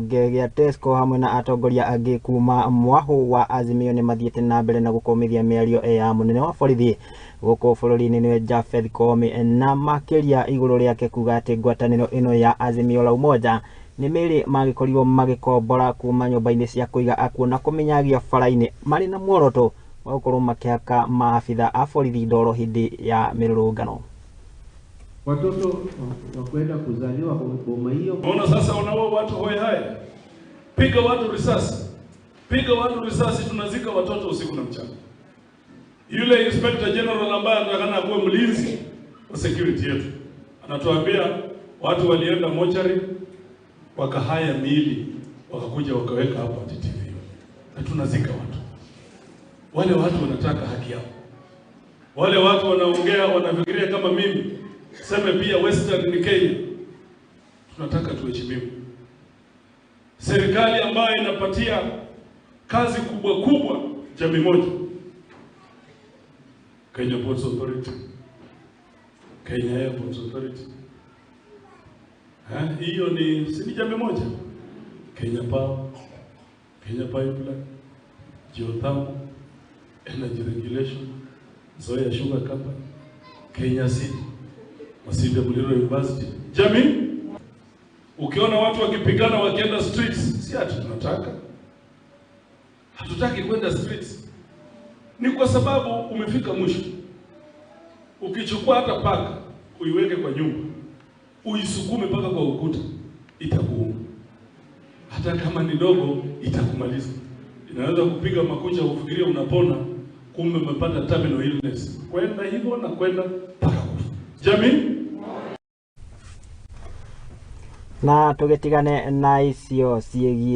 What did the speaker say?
Mbunge tesco hamwe na atongoria angi kuuma mwahu wa Azimio nimathiite nambere nagukumithia miario ya munene wa borithi guku bururi-ini ni Japhet Koome na makiria iguru riake kuga ati ngwataniro ino ya Azimio la umoja ni miiri magikorirwo magikombora kuuma nyumba-ini cia kuiga akuo na kumenyagia bara-ini mari na muoroto wa gukorwo makihaka maafitha a borithi ndoro hindi ya mirurungano. Watoto wakwenda kuzaliwa kwa boma hiyo. Unaona sasa wanao watu hoe haya. Piga watu risasi. Piga watu risasi, tunazika watoto usiku na mchana. Yule Inspector General ambaye anataka kuwa mlinzi wa security yetu anatuambia watu walienda mochari wakahaya miili wakakuja wakaweka hapa TV. Na tunazika watu. Wale watu wanataka haki yao. Wale watu wanaongea wanafikiria kama mimi. Sema pia Western ni Kenya. Tunataka tuheshimiwe. Serikali ambayo inapatia kazi kubwa jamii moja. Kenya Ports Authority. Kenya Airports Authority. Hiyo si jamii moja. Kenya Power, Kenya Pipeline, Geothermal, Energy Regulation, Zoya Sugar Company, Kenya City. Masinde Muliro University. Jamii, ukiona watu wakipigana wakienda streets, si ati tunataka. Hatutaki kwenda streets. Ni kwa sababu umefika mwisho. Ukichukua hata paka, uiweke kwa nyumba, uisukume paka kwa ukuta, itakuuma. Hata kama ni dogo, itakumaliza. Inaweza kupiga makucha ufikirie unapona, kumbe umepata terminal illness. Kwenda hivyo na kwenda paka kufa. Jamii na tugetigane na icio ciegi